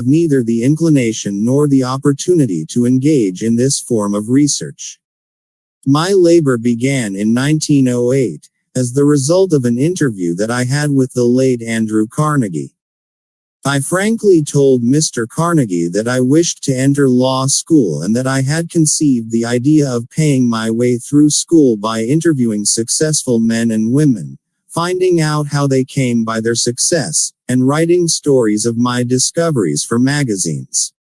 neither the inclination nor the opportunity to engage in this form of research. My labor began in 1908, as the result of an interview that I had with the late Andrew Carnegie. I frankly told Mr. Carnegie that I wished to enter law school and that I had conceived the idea of paying my way through school by interviewing successful men and women, finding out how they came by their success, and writing stories of my discoveries for magazines.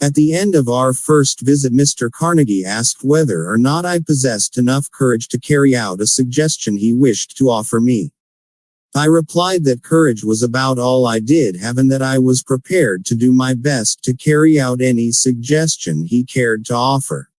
At the end of our first visit, Mr. Carnegie asked whether or not I possessed enough courage to carry out a suggestion he wished to offer me. I replied that courage was about all I did have and that I was prepared to do my best to carry out any suggestion he cared to offer.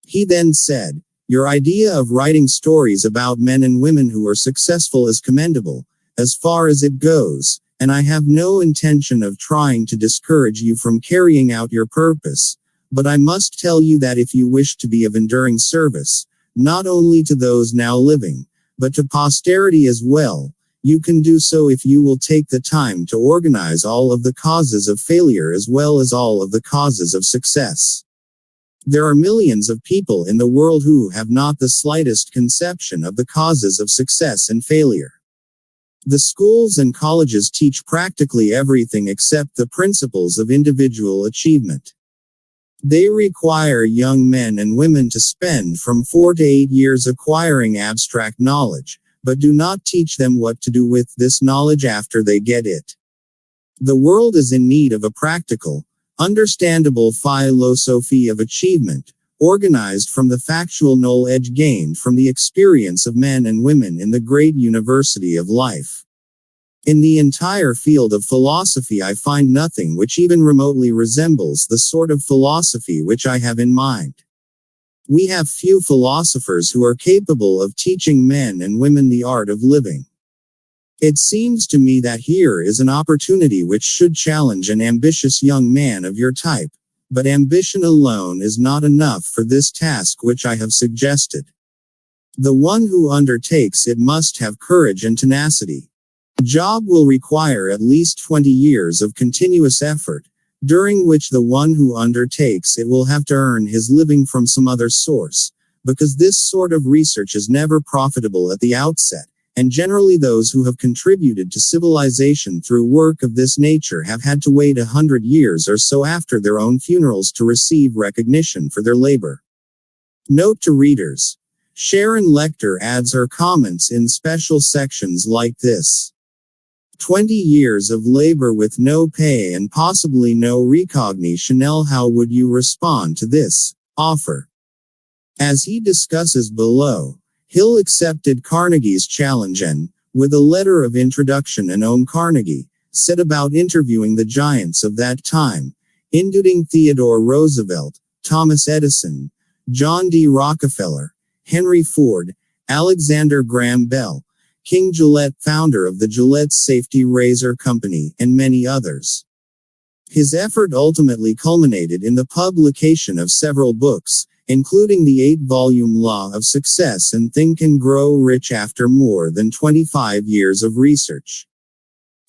He then said, "Your idea of writing stories about men and women who are successful is commendable, as far as it goes, and I have no intention of trying to discourage you from carrying out your purpose, but I must tell you that if you wish to be of enduring service, not only to those now living, but to posterity as well, you can do so if you will take the time to organize all of the causes of failure as well as all of the causes of success. There are millions of people in the world who have not the slightest conception of the causes of success and failure. The schools and colleges teach practically everything except the principles of individual achievement. They require young men and women to spend from 4 to 8 years acquiring abstract knowledge, but do not teach them what to do with this knowledge after they get it. The world is in need of a practical, understandable philosophy of achievement, organized from the factual knowledge gained from the experience of men and women in the great university of life. In the entire field of philosophy, I find nothing which even remotely resembles the sort of philosophy which I have in mind. We have few philosophers who are capable of teaching men and women the art of living. It seems to me that here is an opportunity which should challenge an ambitious young man of your type, but ambition alone is not enough for this task which I have suggested. The one who undertakes it must have courage and tenacity. The job will require at least 20 years of continuous effort, during which the one who undertakes it will have to earn his living from some other source, because this sort of research is never profitable at the outset, and generally those who have contributed to civilization through work of this nature have had to wait 100 years or so after their own funerals to receive recognition for their labor. Note to readers: Sharon Lecter adds her comments in special sections like this. 20 years of labor with no pay and possibly no recognition. How would you respond to this offer? As he discusses below, Hill accepted Carnegie's challenge and, with a letter of introduction and own Carnegie, set about interviewing the giants of that time, including Theodore Roosevelt, Thomas Edison, John D. Rockefeller, Henry Ford, Alexander Graham Bell, King Gillette, founder of the Gillette Safety Razor Company, and many others. His effort ultimately culminated in the publication of several books, including the 8-volume Law of Success and Think and Grow Rich after more than 25 years of research.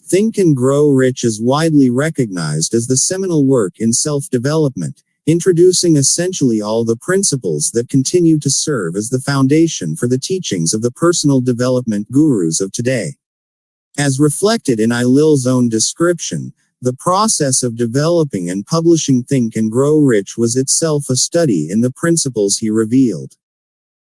Think and Grow Rich is widely recognized as the seminal work in self-development, introducing essentially all the principles that continue to serve as the foundation for the teachings of the personal development gurus of today. As reflected in Lil's own description, the process of developing and publishing Think and Grow Rich was itself a study in the principles he revealed.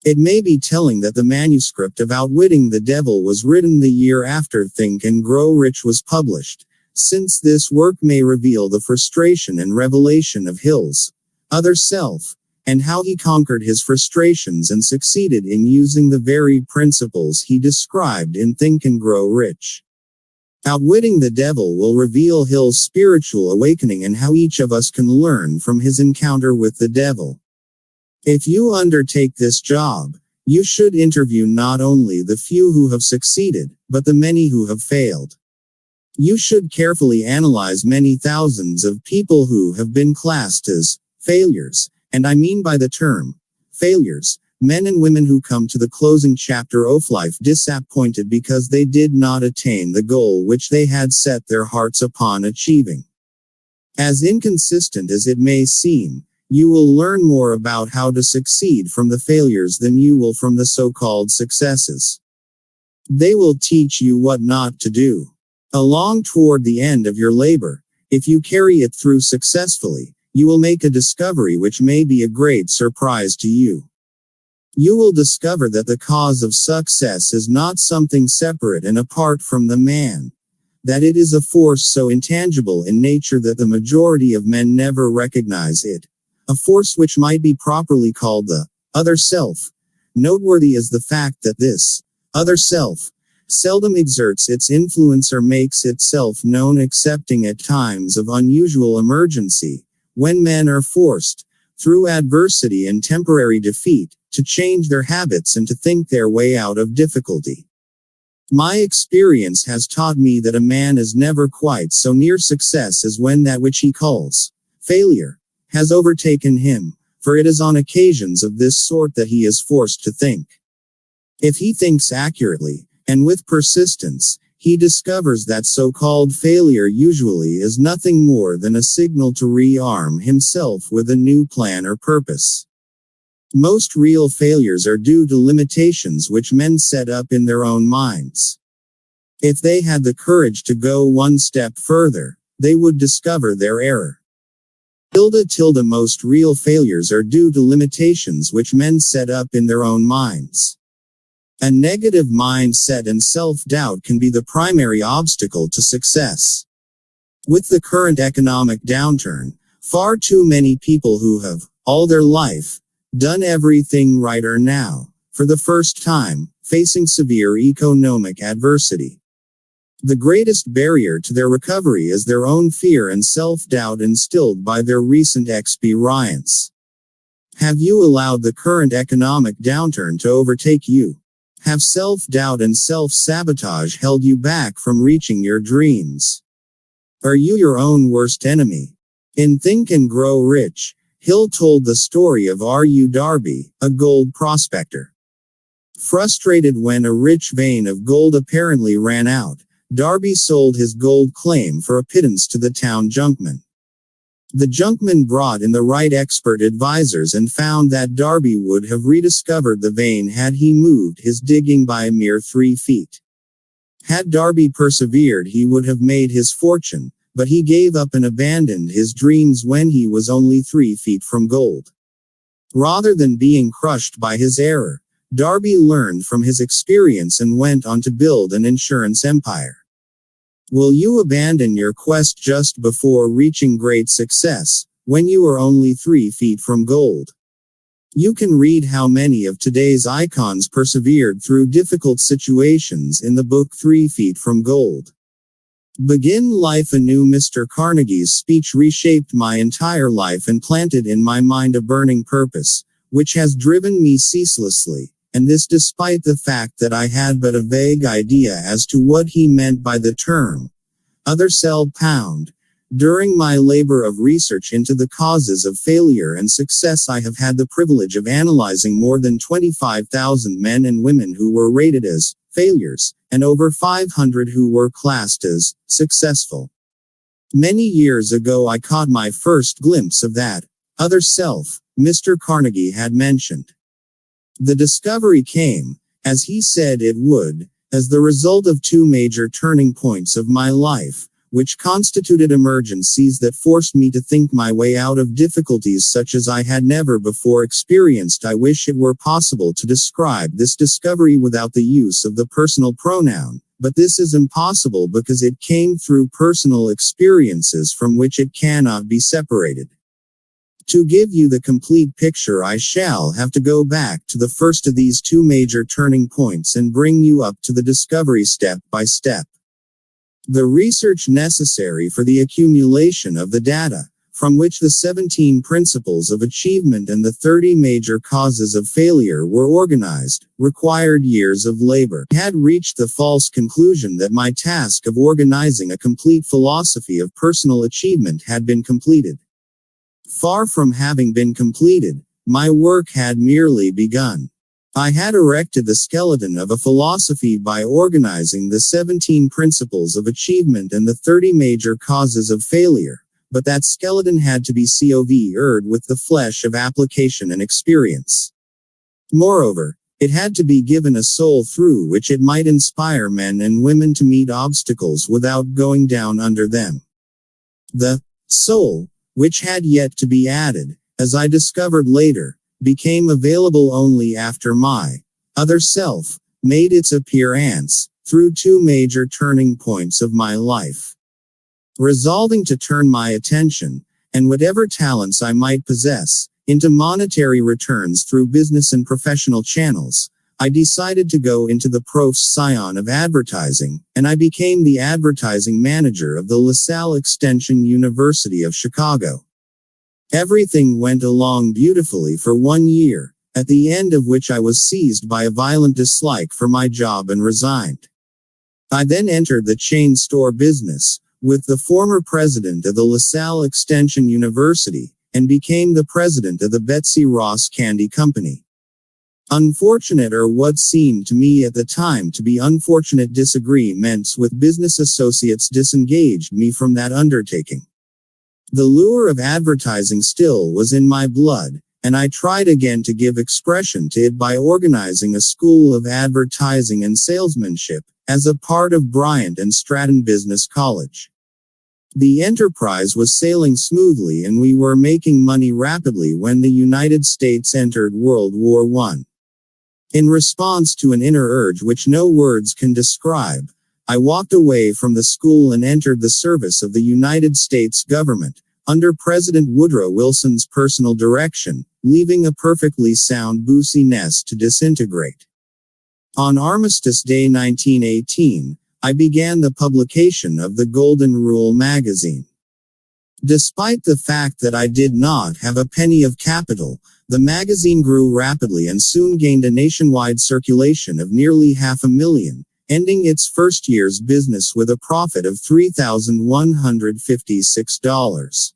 It may be telling that the manuscript of Outwitting the Devil was written the year after Think and Grow Rich was published, since this work may reveal the frustration and revelation of Hill's other self, and how he conquered his frustrations and succeeded in using the very principles he described in Think and Grow Rich. Outwitting the Devil will reveal Hill's spiritual awakening and how each of us can learn from his encounter with the devil. If you undertake this job, you should interview not only the few who have succeeded, but the many who have failed. You should carefully analyze many thousands of people who have been classed as failures, and I mean by the term failures, men and women who come to the closing chapter of life disappointed because they did not attain the goal which they had set their hearts upon achieving. As inconsistent as it may seem, you will learn more about how to succeed from the failures than you will from the so-called successes. They will teach you what not to do. Along toward the end of your labor, if you carry it through successfully, you will make a discovery which may be a great surprise to you. You will discover that the cause of success is not something separate and apart from the man, that it is a force so intangible in nature that the majority of men never recognize it, a force which might be properly called the other self. Noteworthy is the fact that this other self seldom exerts its influence or makes itself known excepting at times of unusual emergency, when men are forced, through adversity and temporary defeat, to change their habits and to think their way out of difficulty. My experience has taught me that a man is never quite so near success as when that which he calls failure has overtaken him, for it is on occasions of this sort that he is forced to think. If he thinks accurately, and with persistence, he discovers that so-called failure usually is nothing more than a signal to rearm himself with a new plan or purpose. Most real failures are due to limitations which men set up in their own minds. If they had the courage to go one step further, they would discover their error. Most real failures are due to limitations which men set up in their own minds. A negative mindset and self-doubt can be the primary obstacle to success. With the current economic downturn, far too many people who have, all their life, done everything right are now, for the first time, facing severe economic adversity. The greatest barrier to their recovery is their own fear and self-doubt instilled by their recent experience. Have you allowed the current economic downturn to overtake you? Have self-doubt and self-sabotage held you back from reaching your dreams? Are you your own worst enemy? In Think and Grow Rich, Hill told the story of R.U. Darby, a gold prospector. Frustrated when a rich vein of gold apparently ran out, Darby sold his gold claim for a pittance to the town junkman. The junkman brought in the right expert advisors and found that Darby would have rediscovered the vein had he moved his digging by a mere 3 feet. Had Darby persevered, he would have made his fortune, but he gave up and abandoned his dreams when he was only 3 feet from gold. Rather than being crushed by his error, Darby learned from his experience and went on to build an insurance empire. Will you abandon your quest just before reaching great success, when you are only 3 feet from gold? You can read how many of today's icons persevered through difficult situations in the book 3 Feet from Gold. Begin life anew. Mr. Carnegie's speech reshaped my entire life and planted in my mind a burning purpose, which has driven me ceaselessly, and this despite the fact that I had but a vague idea as to what he meant by the term other self pound. During my labor of research into the causes of failure and success, I have had the privilege of analyzing more than 25,000 men and women who were rated as failures, and over 500 who were classed as successful. Many years ago I caught my first glimpse of that other self Mr. Carnegie had mentioned. The discovery came, as he said it would, as the result of 2 major turning points of my life, which constituted emergencies that forced me to think my way out of difficulties such as I had never before experienced. I wish it were possible to describe this discovery without the use of the personal pronoun, but this is impossible because it came through personal experiences from which it cannot be separated. To give you the complete picture, I shall have to go back to the first of these 2 major turning points and bring you up to the discovery step by step. The research necessary for the accumulation of the data, from which the 17 principles of achievement and the 30 major causes of failure were organized, required years of labor. I had reached the false conclusion that my task of organizing a complete philosophy of personal achievement had been completed. Far from having been completed, my work had merely begun. I had erected the skeleton of a philosophy by organizing the 17 principles of achievement and the 30 major causes of failure, but that skeleton had to be covered with the flesh of application and experience. Moreover, it had to be given a soul through which it might inspire men and women to meet obstacles without going down under them. The soul, which had yet to be added, as I discovered later, became available only after my other self made its appearance, through two major turning points of my life. Resolving to turn my attention, and whatever talents I might possess, into monetary returns through business and professional channels, I decided to go into the profession of advertising, and I became the advertising manager of the LaSalle Extension University of Chicago. Everything went along beautifully for 1 year, at the end of which I was seized by a violent dislike for my job and resigned. I then entered the chain store business, with the former president of the LaSalle Extension University, and became the president of the Betsy Ross Candy Company. Unfortunate, or what seemed to me at the time to be unfortunate, disagreements with business associates disengaged me from that undertaking. The lure of advertising still was in my blood, and I tried again to give expression to it by organizing a school of advertising and salesmanship, as a part of Bryant and Stratton Business College. The enterprise was sailing smoothly and we were making money rapidly when the United States entered World War I. In response to an inner urge which no words can describe, I walked away from the school and entered the service of the United States government, under President Woodrow Wilson's personal direction, leaving a perfectly sound Boosie nest to disintegrate. On Armistice Day 1918, I began the publication of the Golden Rule magazine. Despite the fact that I did not have a penny of capital, the magazine grew rapidly and soon gained a nationwide circulation of nearly 500,000, ending its first year's business with a profit of $3,156.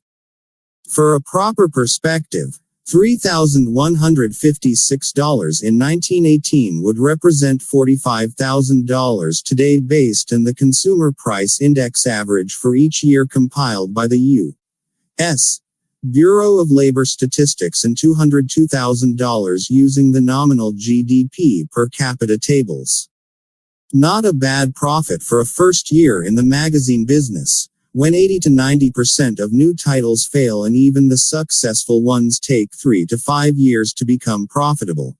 For a proper perspective, $3,156 in 1918 would represent $45,000 today based on the Consumer Price Index average for each year compiled by the U.S. Bureau of Labor Statistics, and $202,000 using the nominal GDP per capita tables. Not a bad profit for a first year in the magazine business, when 80 to 90% of new titles fail and even the successful ones take 3 to 5 years to become profitable.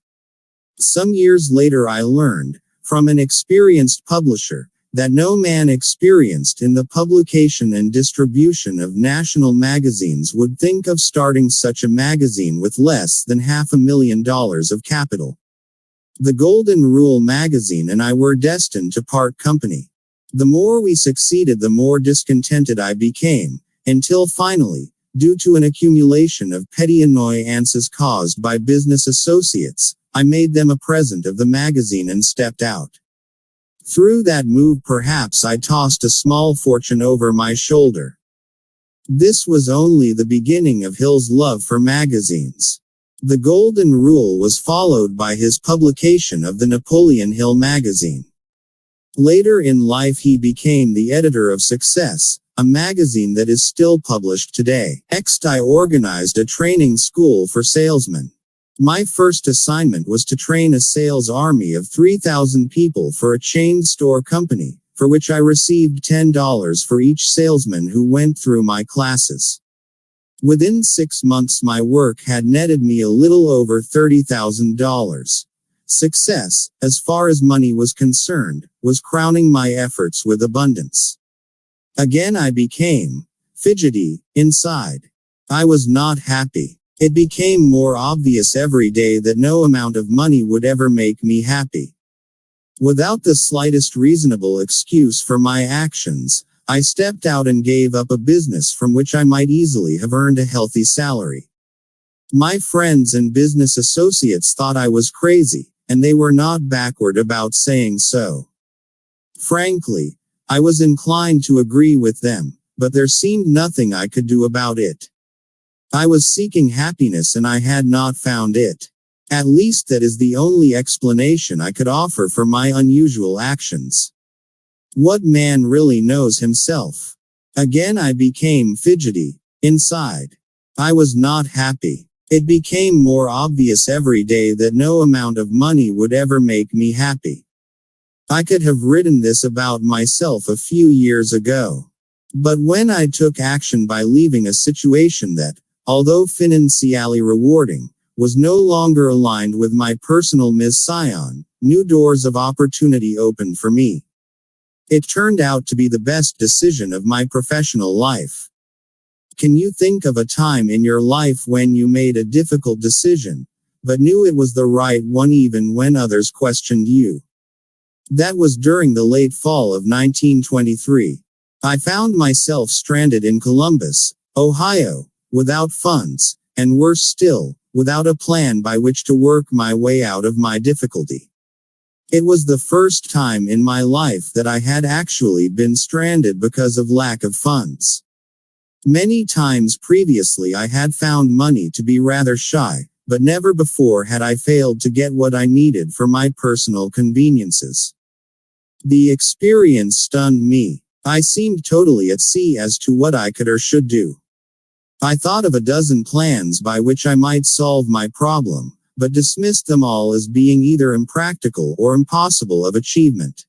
Some years later I learned, from an experienced publisher, that no man experienced in the publication and distribution of national magazines would think of starting such a magazine with less than $500,000 of capital. The Golden Rule magazine and I were destined to part company. The more we succeeded, the more discontented I became, until finally, due to an accumulation of petty annoyances caused by business associates, I made them a present of the magazine and stepped out. Through that move perhaps I tossed a small fortune over my shoulder. This was only the beginning of Hill's love for magazines. The Golden Rule was followed by his publication of the Napoleon Hill magazine. Later in life he became the editor of Success, a magazine that is still published today. Next I organized a training school for salesmen. My first assignment was to train a sales army of 3,000 people for a chain store company, for which I received $10 for each salesman who went through my classes. Within 6 months my work had netted me a little over $30,000. Success, as far as money was concerned, was crowning my efforts with abundance. Again I became fidgety inside. I was not happy. It became more obvious every day that no amount of money would ever make me happy. Without the slightest reasonable excuse for my actions, I stepped out and gave up a business from which I might easily have earned a healthy salary. My friends and business associates thought I was crazy, and they were not backward about saying so. Frankly, I was inclined to agree with them, but there seemed nothing I could do about it. I was seeking happiness and I had not found it. At least that is the only explanation I could offer for my unusual actions. What man really knows himself? Again I became fidgety, Inside, I was not happy. It became more obvious every day that no amount of money would ever make me happy. I could have written this about myself a few years ago. But when I took action by leaving a situation that, although financially rewarding, was no longer aligned with my personal mission, new doors of opportunity opened for me. It turned out to be the best decision of my professional life. Can you think of a time in your life when you made a difficult decision, but knew it was the right one even when others questioned you? That was during the late fall of 1923. I found myself stranded in Columbus, Ohio, without funds, and worse still, without a plan by which to work my way out of my difficulty. It was the first time in my life that I had actually been stranded because of lack of funds. Many times previously I had found money to be rather shy, but never before had I failed to get what I needed for my personal conveniences. The experience stunned me. I seemed totally at sea as to what I could or should do. I thought of a dozen plans by which I might solve my problem, but dismissed them all as being either impractical or impossible of achievement.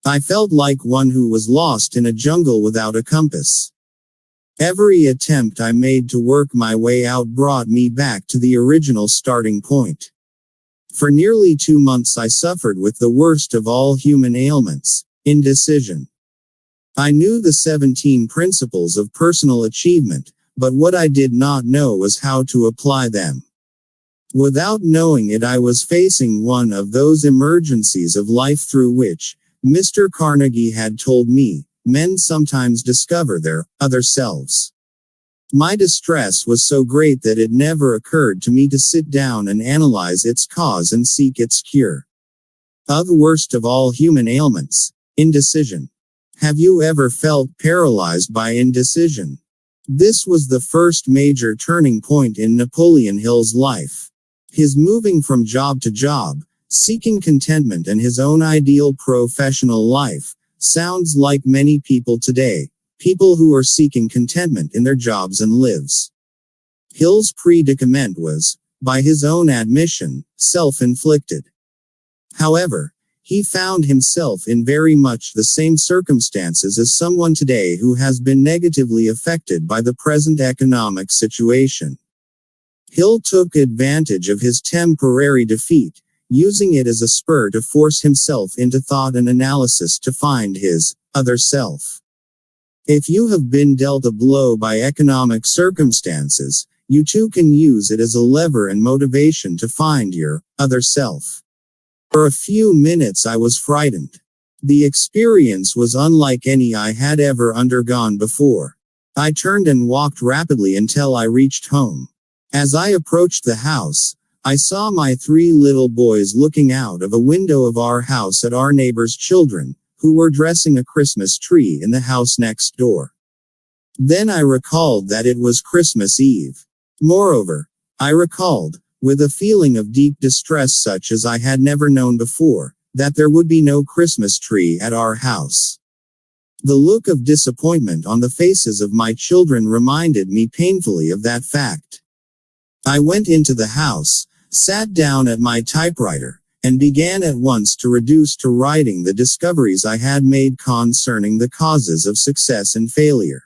I felt like one who was lost in a jungle without a compass. Every attempt I made to work my way out brought me back to the original starting point. For nearly 2 months I suffered with the worst of all human ailments, indecision. I knew the 17 principles of personal achievement, but what I did not know was how to apply them. Without knowing it, I was facing one of those emergencies of life through which, Mr. Carnegie had told me, men sometimes discover their other selves. My distress was so great that it never occurred to me to sit down and analyze its cause and seek its cure. The worst of all human ailments, indecision. Have you ever felt paralyzed by indecision? This was the first major turning point in Napoleon Hill's life. His moving from job to job, seeking contentment and his own ideal professional life, sounds like many people today, people who are seeking contentment in their jobs and lives. Hill's predicament was, by his own admission, self-inflicted. However, he found himself in very much the same circumstances as someone today who has been negatively affected by the present economic situation. Hill took advantage of his temporary defeat, using it as a spur to force himself into thought and analysis to find his other self. If you have been dealt a blow by economic circumstances, you too can use it as a lever and motivation to find your other self. For a few minutes I was frightened. The experience was unlike any I had ever undergone before. I turned and walked rapidly until I reached home. As I approached the house, I saw my 3 little boys looking out of a window of our house at our neighbor's children, who were dressing a Christmas tree in the house next door. Then I recalled that it was Christmas Eve. Moreover, I recalled, with a feeling of deep distress such as I had never known before, that there would be no Christmas tree at our house. The look of disappointment on the faces of my children reminded me painfully of that fact. I went into the house, sat down at my typewriter, and began at once to reduce to writing the discoveries I had made concerning the causes of success and failure.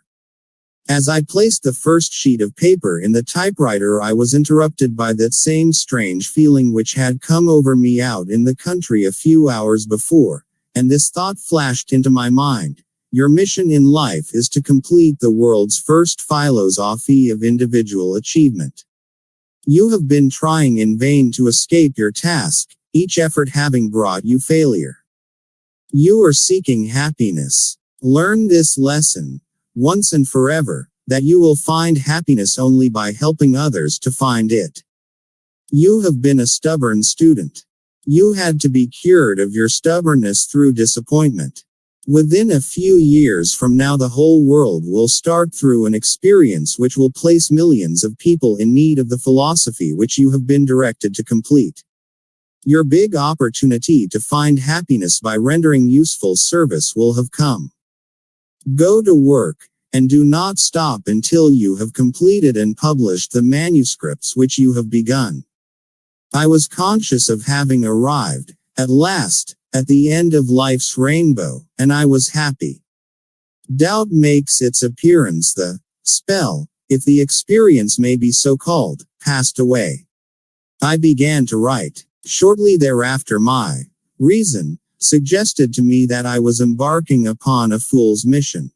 As I placed the first sheet of paper in the typewriter, I was interrupted by that same strange feeling which had come over me out in the country a few hours before, and this thought flashed into my mind: your mission in life is to complete the world's first philosophy of individual achievement. You have been trying in vain to escape your task, each effort having brought you failure. You are seeking happiness. Learn this lesson, once and forever, that you will find happiness only by helping others to find it. You have been a stubborn student. You had to be cured of your stubbornness through disappointment. Within a few years from now, the whole world will start through an experience which will place millions of people in need of the philosophy which you have been directed to complete. Your big opportunity to find happiness by rendering useful service will have come. Go to work, and do not stop until you have completed and published the manuscripts which you have begun. I was conscious of having arrived, at last, at the end of life's rainbow, and I was happy. Doubt makes its appearance, the spell, if the experience may be so called, passed away. I began to write. Shortly thereafter my reason suggested to me that I was embarking upon a fool's mission.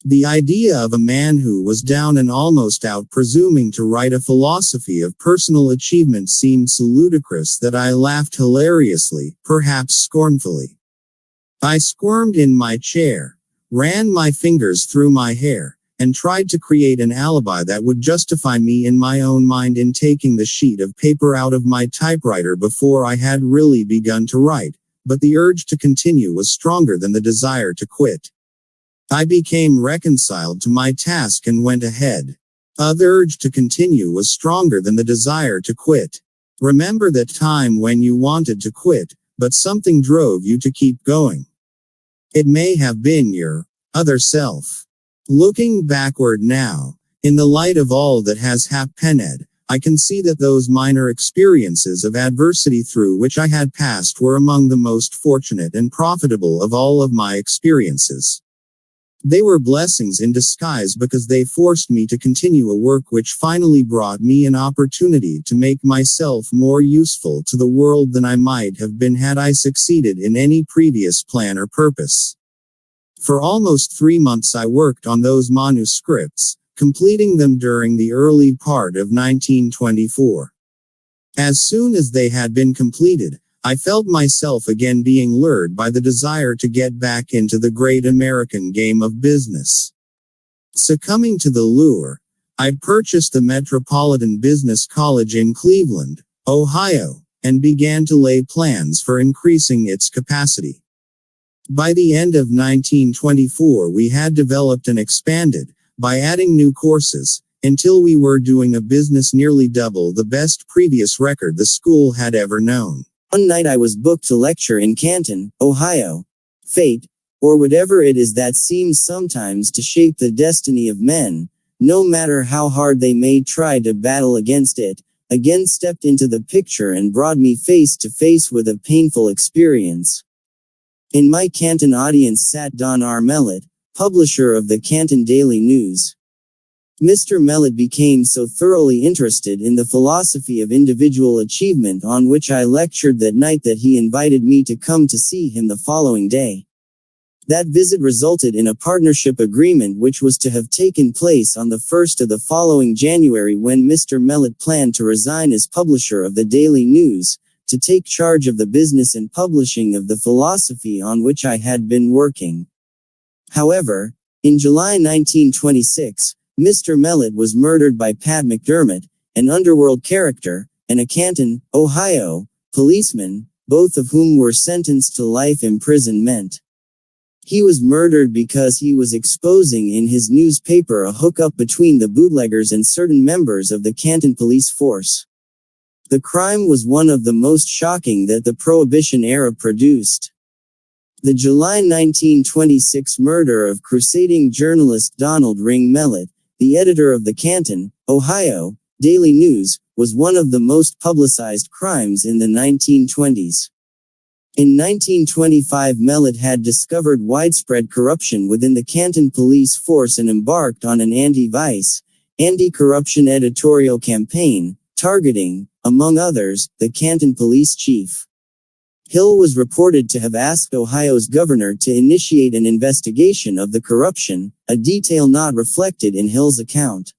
The idea of a man who was down and almost out presuming to write a philosophy of personal achievement seemed so ludicrous that I laughed hilariously, perhaps scornfully. I squirmed in my chair, ran my fingers through my hair, and tried to create an alibi that would justify me in my own mind in taking the sheet of paper out of my typewriter before I had really begun to write, but the urge to continue was stronger than the desire to quit. I became reconciled to my task and went ahead. The urge to continue was stronger than the desire to quit. Remember that time when you wanted to quit, but something drove you to keep going. It may have been your other self. Looking backward now, in the light of all that has happened, I can see that those minor experiences of adversity through which I had passed were among the most fortunate and profitable of all of my experiences. They were blessings in disguise because they forced me to continue a work which finally brought me an opportunity to make myself more useful to the world than I might have been had I succeeded in any previous plan or purpose. For almost 3 months I worked on those manuscripts, completing them during the early part of 1924. As soon as they had been completed, I felt myself again being lured by the desire to get back into the great American game of business. Succumbing to the lure, I purchased the Metropolitan Business College in Cleveland, Ohio, and began to lay plans for increasing its capacity. By the end of 1924 we had developed and expanded, by adding new courses, until we were doing a business nearly double the best previous record the school had ever known. One night I was booked to lecture in Canton, Ohio. Fate, or whatever it is that seems sometimes to shape the destiny of men, no matter how hard they may try to battle against it, again stepped into the picture and brought me face to face with a painful experience. In my Canton audience sat Don R. Mellett, publisher of the Canton Daily News. Mr. Mellett became so thoroughly interested in the philosophy of individual achievement on which I lectured that night that he invited me to come to see him the following day. That visit resulted in a partnership agreement which was to have taken place on the 1st of the following January when Mr. Mellett planned to resign as publisher of the Daily News, to take charge of the business and publishing of the philosophy on which I had been working. However, in July 1926, Mr. Mellett was murdered by Pat McDermott, an underworld character, and a Canton, Ohio, policeman, both of whom were sentenced to life imprisonment. He was murdered because he was exposing in his newspaper a hookup between the bootleggers and certain members of the Canton police force. The crime was one of the most shocking that the Prohibition era produced. The July 1926 murder of crusading journalist Donald Ring Mellett, the editor of the Canton, Ohio, Daily News, was one of the most publicized crimes in the 1920s. In 1925 Mellett had discovered widespread corruption within the Canton police force and embarked on an anti-vice, anti-corruption editorial campaign, targeting, among others, the Canton police chief. Hill was reported to have asked Ohio's governor to initiate an investigation of the corruption, a detail not reflected in Hill's account.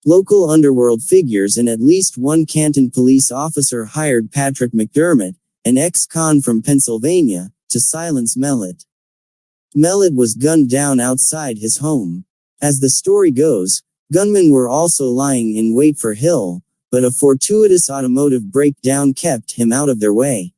Local underworld figures and at least one Canton police officer hired Patrick McDermott, an ex-con from Pennsylvania, to silence Mellett. Mellett was gunned down outside his home. As the story goes, gunmen were also lying in wait for Hill, but a fortuitous automotive breakdown kept him out of their way.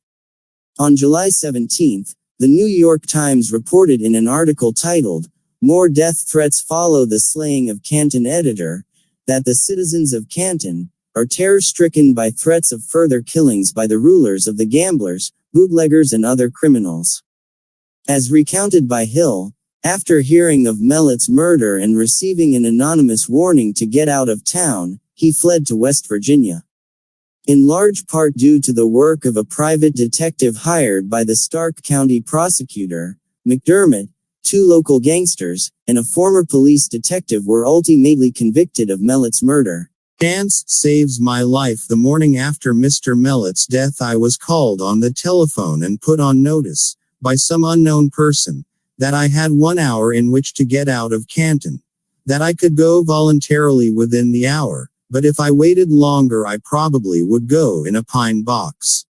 On July 17, the New York Times reported in an article titled, "More Death Threats Follow the Slaying of Canton Editor," that the citizens of Canton are terror-stricken by threats of further killings by the rulers of the gamblers, bootleggers and other criminals. As recounted by Hill, After hearing of Mellett's murder and receiving an anonymous warning to get out of town, he fled to West Virginia. In large part due to the work of a private detective hired by the Stark County prosecutor, McDermott, 2 local gangsters, and a former police detective were ultimately convicted of Mellett's murder. Chance saves my life. The morning after Mr. Mellett's death, I was called on the telephone and put on notice, by some unknown person, that I had 1 hour in which to get out of Canton. That I could go voluntarily within the hour, but if I waited longer I probably would go in a pine box.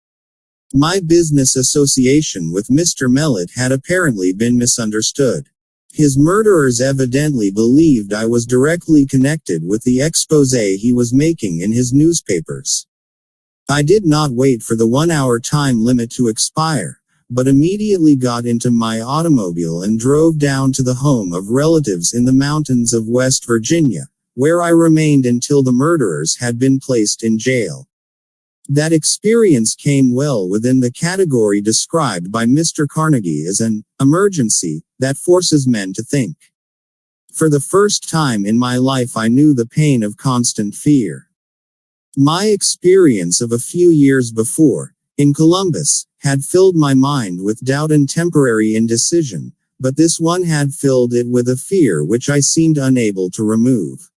My business association with Mr. Mellett had apparently been misunderstood. His murderers evidently believed I was directly connected with the exposé he was making in his newspapers. I did not wait for the 1 hour time limit to expire, but immediately got into my automobile and drove down to the home of relatives in the mountains of West Virginia, where I remained until the murderers had been placed in jail. That experience came well within the category described by Mr. Carnegie as an emergency that forces men to think. For the first time in my life I knew the pain of constant fear. My experience of a few years before, in Columbus, had filled my mind with doubt and temporary indecision, but this one had filled it with a fear which I seemed unable to remove.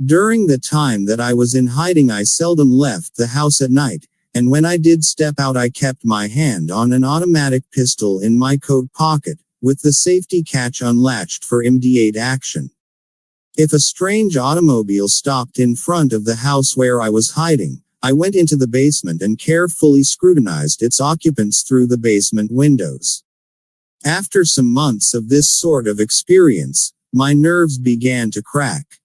During the time that I was in hiding I seldom left the house at night, and when I did step out I kept my hand on an automatic pistol in my coat pocket, with the safety catch unlatched for immediate action. If a strange automobile stopped in front of the house where I was hiding, I went into the basement and carefully scrutinized its occupants through the basement windows. After some months of this sort of experience, my nerves began to crack.